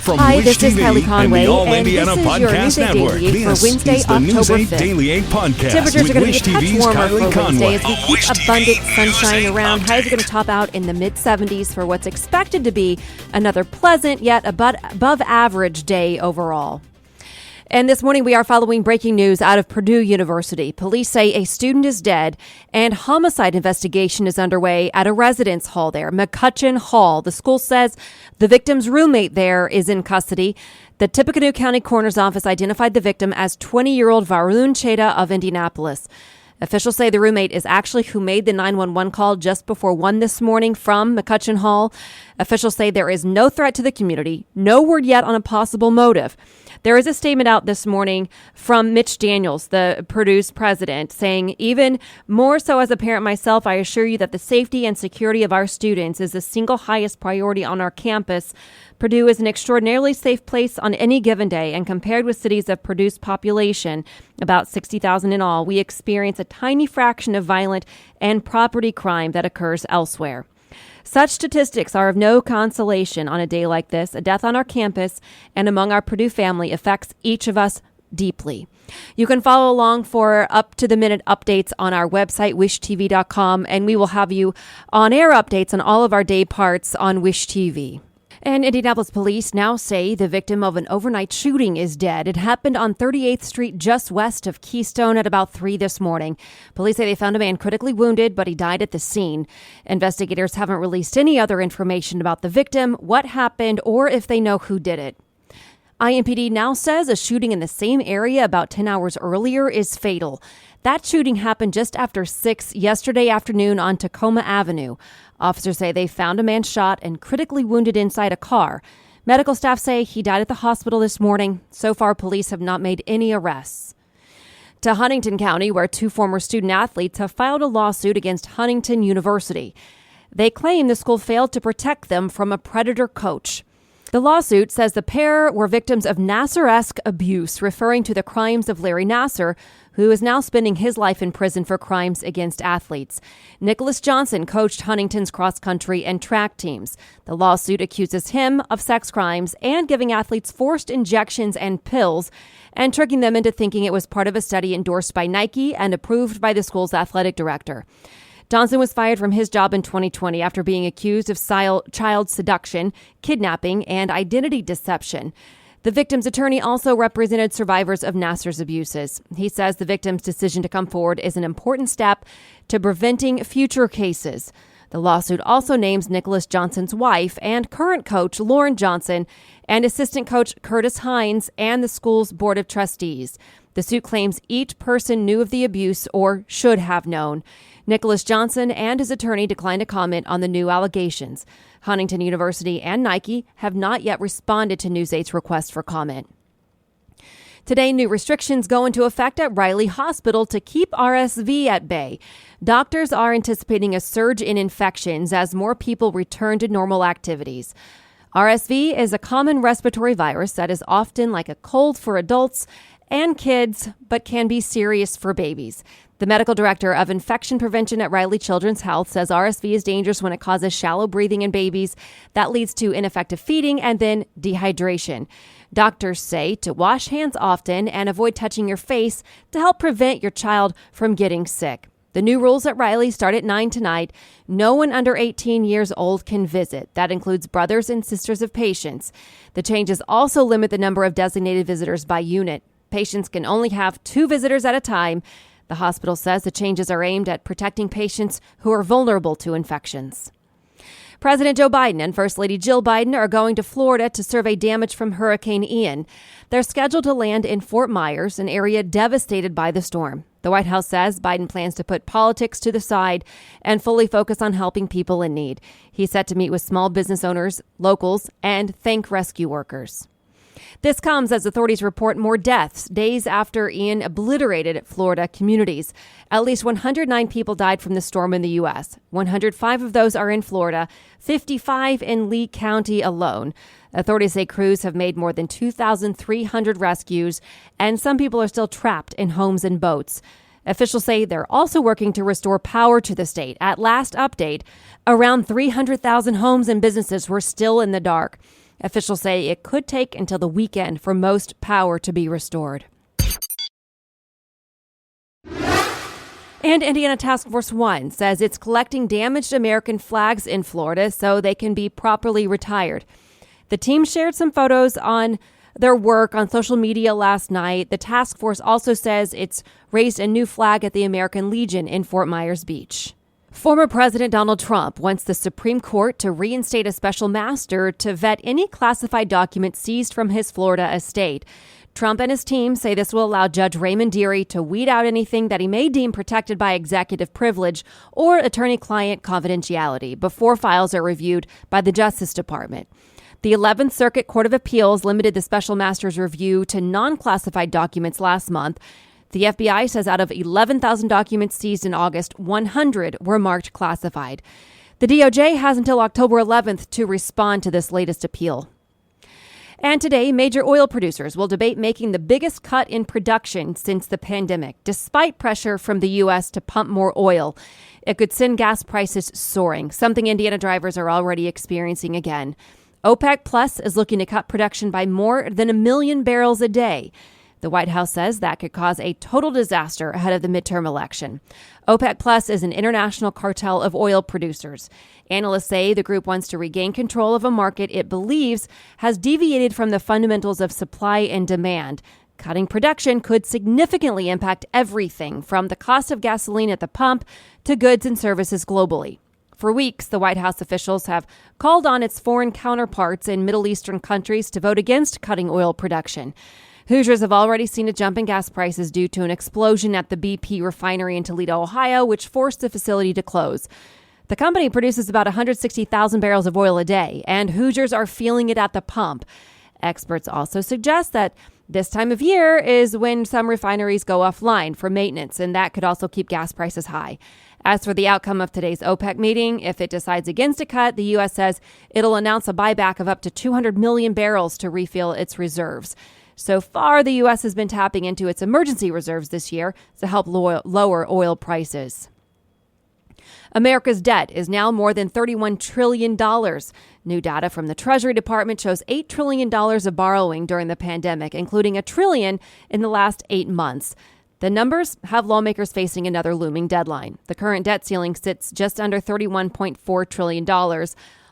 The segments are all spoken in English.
From Hi, Wish this is TV Kylie Conway, and the All and Indiana this is your Podcast News 8 Network. Daily 8 for This Wednesday, is the News October 8 5th. Daily 8 Podcast Temperatures with are going Wish to be a touch TV's warmer Kylie for Conway. Wednesday as we keep Wish abundant TV sunshine News 8 around. Highs are going to top out in the mid-70s for what's expected to be another pleasant yet above average day overall. And this morning, we are following breaking news out of Purdue University. Police say a student is dead and homicide investigation is underway at a residence hall there, McCutcheon Hall. The school says the victim's roommate there is in custody. The Tippecanoe County Coroner's Office identified the victim as 20-year-old Varun Cheda of Indianapolis. Officials say the roommate is actually who made the 911 call just before 1 this morning from McCutcheon Hall. Officials say there is no threat to the community, no word yet on a possible motive. There is a statement out this morning from Mitch Daniels, the Purdue's president, saying, even more so as a parent myself, I assure you that the safety and security of our students is the single highest priority on our campus. Purdue is an extraordinarily safe place on any given day, and compared with cities of Purdue's population, about 60,000 in all, we experience a tiny fraction of violent and property crime that occurs elsewhere. Such statistics are of no consolation on a day like this. A death on our campus and among our Purdue family affects each of us deeply. You can follow along for up-to-the-minute updates on our website, wishtv.com, and we will have you on-air updates on all of our day parts on Wish TV. And Indianapolis police now say the victim of an overnight shooting is dead. It happened on 38th Street just west of Keystone at about 3 this morning. Police say they found a man critically wounded, but he died at the scene. Investigators haven't released any other information about the victim, what happened, or if they know who did it. IMPD now says a shooting in the same area about 10 hours earlier is fatal. That shooting happened just after 6 yesterday afternoon on Tacoma Avenue. Officers say they found a man shot and critically wounded inside a car. Medical staff say he died at the hospital this morning. So far, police have not made any arrests. To Huntington County, where 2 former student athletes have filed a lawsuit against Huntington University. They claim the school failed to protect them from a predator coach. The lawsuit says the pair were victims of Nassar-esque abuse, referring to the crimes of Larry Nassar, who is now spending his life in prison for crimes against athletes. Nicholas Johnson coached Huntington's cross-country and track teams. The lawsuit accuses him of sex crimes and giving athletes forced injections and pills and tricking them into thinking it was part of a study endorsed by Nike and approved by the school's athletic director. Johnson was fired from his job in 2020 after being accused of child seduction, kidnapping, and identity deception. The victim's attorney also represented survivors of Nassar's abuses. He says the victim's decision to come forward is an important step to preventing future cases. The lawsuit also names Nicholas Johnson's wife and current coach Lauren Johnson and assistant coach Curtis Hines and the school's board of trustees. The suit claims each person knew of the abuse or should have known. Nicholas Johnson and his attorney declined to comment on the new allegations. Huntington University and Nike have not yet responded to News 8's request for comment. Today, new restrictions go into effect at Riley Hospital to keep RSV at bay. Doctors are anticipating a surge in infections as more people return to normal activities. RSV is a common respiratory virus that is often like a cold for adults and kids, but can be serious for babies. The medical director of infection prevention at Riley Children's Health says RSV is dangerous when it causes shallow breathing in babies. That leads to ineffective feeding and then dehydration. Doctors say to wash hands often and avoid touching your face to help prevent your child from getting sick. The new rules at Riley start at 9 tonight. No one under 18 years old can visit. That includes brothers and sisters of patients. The changes also limit the number of designated visitors by unit. Patients can only have 2 visitors at a time. The hospital says the changes are aimed at protecting patients who are vulnerable to infections. President Joe Biden and First Lady Jill Biden are going to Florida to survey damage from Hurricane Ian. They're scheduled to land in Fort Myers, an area devastated by the storm. The White House says Biden plans to put politics to the side and fully focus on helping people in need. He's set to meet with small business owners, locals, and thank rescue workers. This comes as authorities report more deaths days after Ian obliterated Florida communities. At least 109 people died from the storm in the U.S. 105 of those are in Florida, 55 in Lee County alone. Authorities say crews have made more than 2,300 rescues, and some people are still trapped in homes and boats. Officials say they're also working to restore power to the state. At last update, around 300,000 homes and businesses were still in the dark. Officials say it could take until the weekend for most power to be restored. And Indiana Task Force 1 says it's collecting damaged American flags in Florida so they can be properly retired. The team shared some photos on their work on social media last night. The task force also says it's raised a new flag at the American Legion in Fort Myers Beach. Former President Donald Trump wants the Supreme Court to reinstate a special master to vet any classified documents seized from his Florida estate. Trump and his team say this will allow Judge Raymond Dearie to weed out anything that he may deem protected by executive privilege or attorney-client confidentiality before files are reviewed by the Justice Department. The 11th Circuit Court of Appeals limited the special master's review to non-classified documents last month. The FBI says out of 11,000 documents seized in August, 100 were marked classified. The DOJ has until October 11th to respond to this latest appeal. And today, major oil producers will debate making the biggest cut in production since the pandemic, despite pressure from the U.S. to pump more oil. It could send gas prices soaring, something Indiana drivers are already experiencing again. OPEC Plus is looking to cut production by more than 1 million barrels a day. The White House says that could cause a total disaster ahead of the midterm election. OPEC Plus is an international cartel of oil producers. Analysts say the group wants to regain control of a market it believes has deviated from the fundamentals of supply and demand. Cutting production could significantly impact everything from the cost of gasoline at the pump to goods and services globally. For weeks, the White House officials have called on its foreign counterparts in Middle Eastern countries to vote against cutting oil production. Hoosiers have already seen a jump in gas prices due to an explosion at the BP refinery in Toledo, Ohio, which forced the facility to close. The company produces about 160,000 barrels of oil a day, and Hoosiers are feeling it at the pump. Experts also suggest that this time of year is when some refineries go offline for maintenance, and that could also keep gas prices high. As for the outcome of today's OPEC meeting, if it decides against a cut, the U.S. says it'll announce a buyback of up to 200 million barrels to refill its reserves. So far, the U.S. has been tapping into its emergency reserves this year to help lower oil prices. America's debt is now more than $31 trillion. New data from the Treasury Department shows $8 trillion of borrowing during the pandemic, including $1 trillion in the last 8 months. The numbers have lawmakers facing another looming deadline. The current debt ceiling sits just under $31.4 trillion,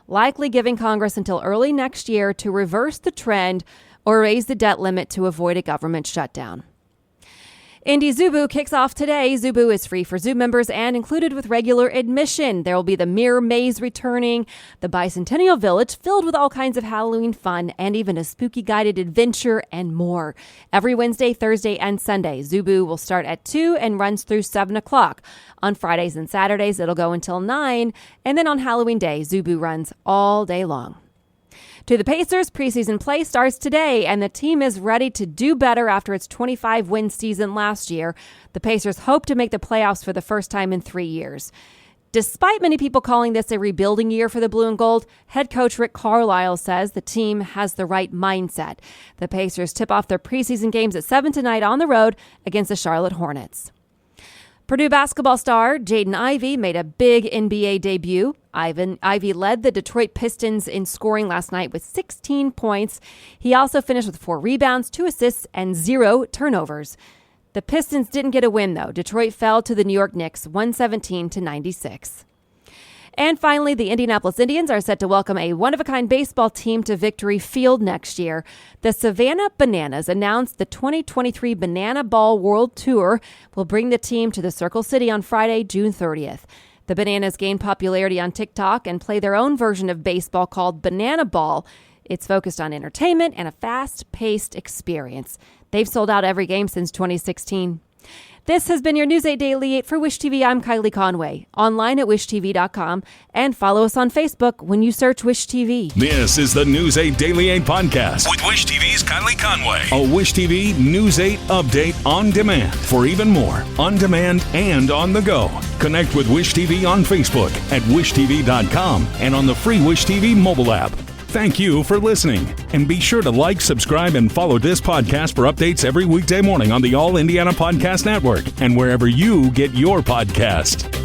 likely giving Congress until early next year to reverse the trend or raise the debt limit to avoid a government shutdown. Indy Zubu kicks off today. Zubu is free for Zoo members and included with regular admission. There will be the Mirror Maze returning, the Bicentennial Village filled with all kinds of Halloween fun, and even a spooky guided adventure and more. Every Wednesday, Thursday, and Sunday, Zubu will start at 2 and runs through 7 o'clock. On Fridays and Saturdays, it'll go until 9, and then on Halloween Day, Zubu runs all day long. To the Pacers, preseason play starts today, and the team is ready to do better after its 25-win season last year. The Pacers hope to make the playoffs for the first time in 3 years. Despite many people calling this a rebuilding year for the Blue and Gold, head coach Rick Carlisle says the team has the right mindset. The Pacers tip off their preseason games at 7 tonight on the road against the Charlotte Hornets. Purdue basketball star Jaden Ivey made a big NBA debut. Ivey led the Detroit Pistons in scoring last night with 16 points. He also finished with 4 rebounds, 2 assists, and 0 turnovers. The Pistons didn't get a win, though. Detroit fell to the New York Knicks 117-96. And finally, the Indianapolis Indians are set to welcome a one-of-a-kind baseball team to Victory Field next year. The Savannah Bananas announced the 2023 Banana Ball World Tour will bring the team to the Circle City on Friday, June 30th. The Bananas gained popularity on TikTok and play their own version of baseball called Banana Ball. It's focused on entertainment and a fast-paced experience. They've sold out every game since 2016. This has been your News 8 Daily 8 for Wish TV. I'm Kylie Conway. Online at wishtv.com and follow us on Facebook when you search Wish TV. This is the News 8 Daily 8 podcast with Wish TV's Kylie Conway. A Wish TV News 8 update on demand for even more on demand and on the go. Connect with Wish TV on Facebook at wishtv.com and on the free Wish TV mobile app. Thank you for listening, and be sure to like, subscribe, and follow this podcast for updates every weekday morning on the All Indiana Podcast Network and wherever you get your podcast.